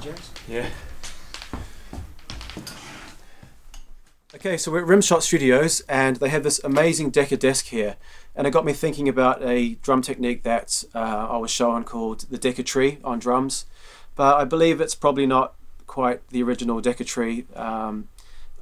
James? Yeah. Okay, so we're at Rimshot Studios and they have this amazing Decca desk here, and it got me thinking about a drum technique that I was shown called the Decca tree on drums, but I believe it's probably not quite the original Decca tree.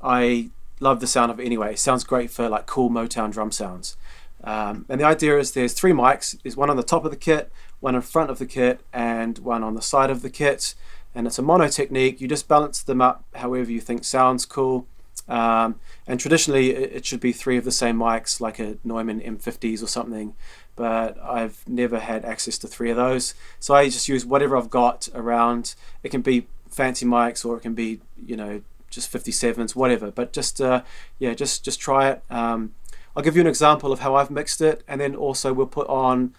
I love the sound of it anyway. It sounds great for like cool Motown drum sounds. And the idea is there's 3 mics. There's one on the top of the kit, one in front of the kit, and one on the side of the kit. And it's a mono technique. You just balance them up however you think sounds cool. And traditionally it should be 3 of the same mics, like a Neumann M50s or something, but I've never had access to 3 of those, so I just use whatever I've got around. It can be fancy mics or it can be, you know, just 57s, whatever, but just yeah, just try it. I'll give you an example of how I've mixed it, and then also we'll put online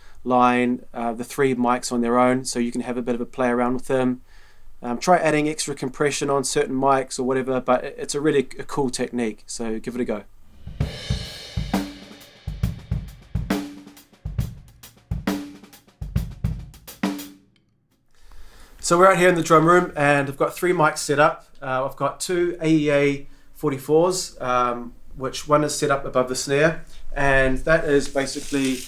the 3 mics on their own so you can have a bit of a play around with them. Try adding extra compression on certain mics or whatever, but it's a really cool technique, so give it a go. So we're out here in the drum room and I've got 3 mics set up. I've got 2 AEA 44s, which one is set up above the snare, and that is basically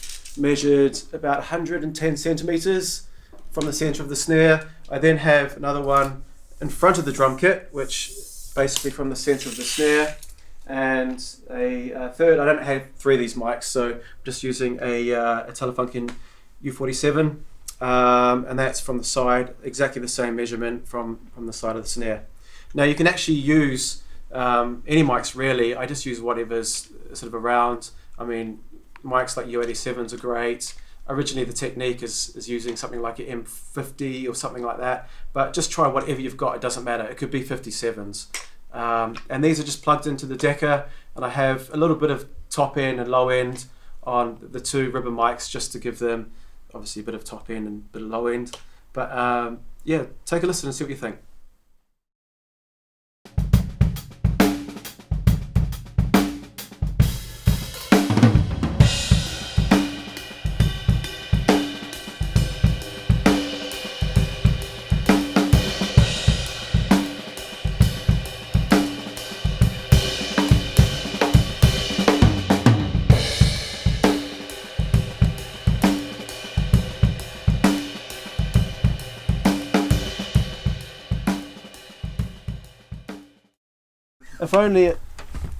measured about 110 centimeters from the center of the snare. I then have another one in front of the drum kit, which basically from the center of the snare, and a third. I don't have 3 of these mics, so I'm just using a Telefunken U47, and that's from the side, exactly the same measurement from the side of the snare. Now you can actually use any mics really. I just use whatever's sort of around. I mean, mics like U87s are great. Originally the technique is using something like an M50 or something like that, but just try whatever you've got, it doesn't matter. It could be 57s. And these are just plugged into the Decca, and I have a little bit of top end and low end on the 2 ribbon mics just to give them obviously a bit of top end and a bit of low end. But yeah, take a listen and see what you think. If only it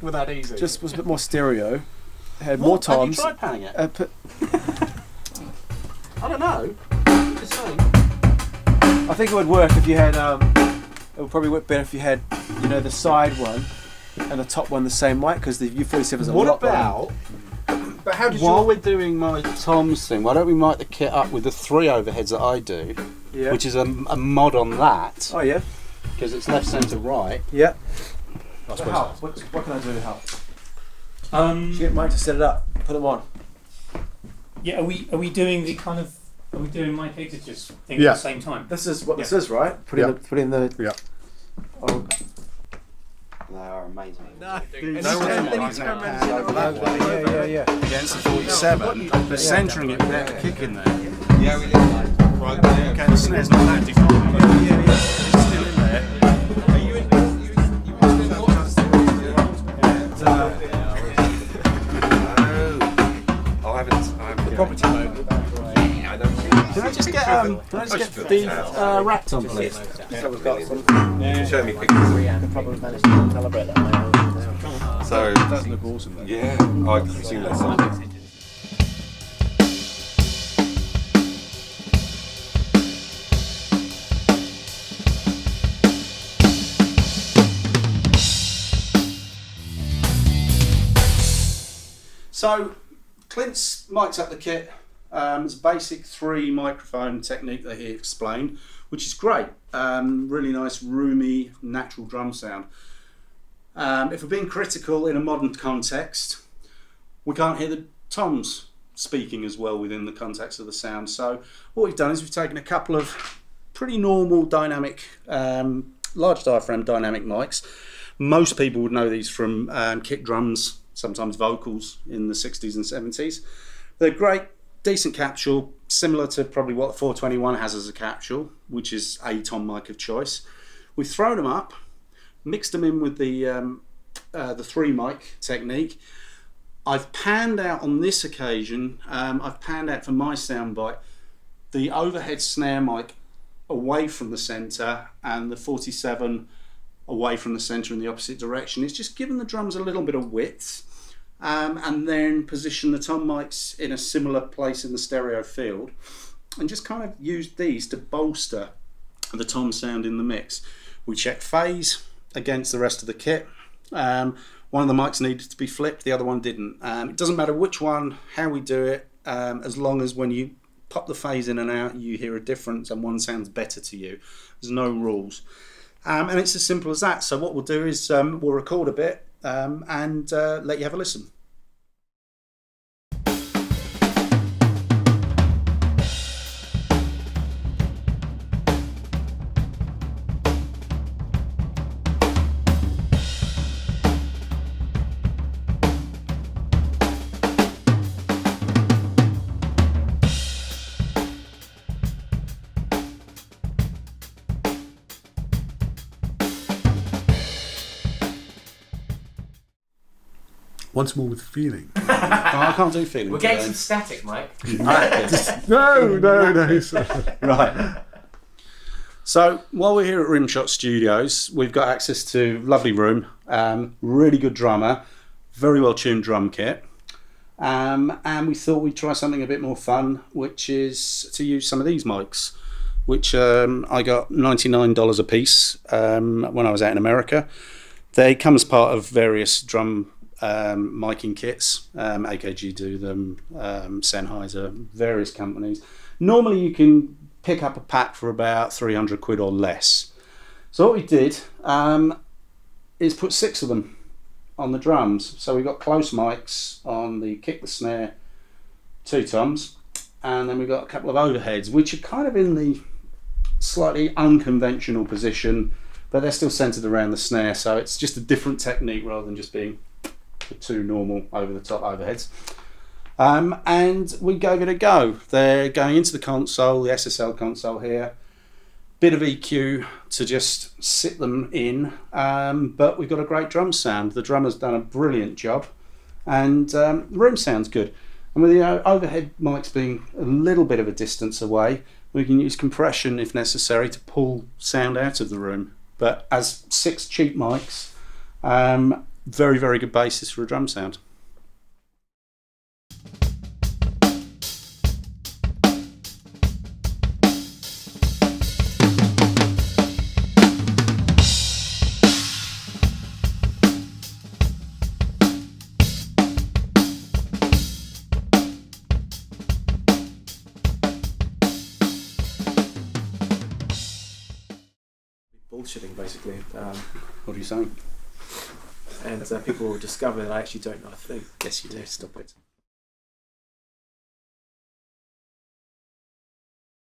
Were that easy? just was a bit more stereo, had more toms. Have you tried panning it? I don't know. Just saying. I think it would work if you had. It would probably work better if you had, you know, the side one and the top one the same mic, because the U47 is a lot. What about? But how did While we're doing my toms thing, why don't we mic the kit up with the 3 overheads that I do, Yeah. which is a mod on that, Oh yeah. because it's left, centre, right. Yeah. I So suppose help. What can I do to help? Um, Get Mike to set it up. Put them on. yeah, are we doing the kind of mic exiters thing Yeah. at the same time? This is what this Yeah. is, right? Put in the. Yeah. Oh. They are amazing. Yeah. Against the 47, but centering it without the kick in there. Yeah, we did. Right, Okay, the snare's not that defined. It's still in there. Are you in? I haven't. Property mode. I don't. Can I just get the rack on, please? So we've got some. You can show me quickly. Probably managed to calibrate that. So It does look awesome though. yeah, I assume that's something. So, Clint's mic'd up the kit. It's a basic 3 microphone technique that he explained, which is great. Really nice, roomy, natural drum sound. If we're being critical in a modern context, we can't hear the toms speaking as well within the context of the sound. So what we've done is we've taken a couple of pretty normal dynamic, large diaphragm dynamic mics. Most people would know these from kick drums, sometimes vocals in the 60s and 70s. They're great decent capsule, similar to probably what the 421 has as a capsule, which is a tom mic of choice. We've thrown them up, mixed them in with the 3 mic technique. I've panned out on this occasion, I've panned out for my soundbite the overhead snare mic away from the centre and the 47 away from the centre in the opposite direction. It's just given the drums a little bit of width, and then position the tom mics in a similar place in the stereo field, and just kind of used these to bolster the tom sound in the mix. We checked phase against the rest of the kit. One of the mics needed to be flipped, the other one didn't. It doesn't matter which one, how we do it, as long as when you pop the phase in and out you hear a difference and one sounds better to you. There's no rules. And it's as simple as that. So what we'll do is we'll record a bit and let you have a listen. Once more with feeling. Oh, I can't do feeling. We're getting some static, Mike. No. Right. So while we're here at Rimshot Studios, we've got access to a lovely room, really good drummer, very well tuned drum kit, and we thought we'd try something a bit more fun, which is to use some of these mics, which I got $99 a piece when I was out in America. They come as part of various drum miking kits. AKG do them, Sennheiser, various companies. Normally you can pick up a pack for about 300 quid or less. So what we did is put 6 of them on the drums. So we've got close mics on the kick, the snare, 2 toms, and then we've got a couple of overheads, which are kind of in the slightly unconventional position, but they're still centered around the snare, so it's just a different technique rather than just being the 2 normal over-the-top overheads. And we gave it a go. They're going into the console, the SSL console here. Bit of EQ to just sit them in, but we've got a great drum sound. The drummer's done a brilliant job, and the room sounds good. And with the overhead mics being a little bit of a distance away, we can use compression if necessary to pull sound out of the room. But as 6 cheap mics, very, very good basis for a drum sound. Bullshitting, basically. What are you saying? And people will discover that I actually don't know a thing. Yes, you do. Stop it.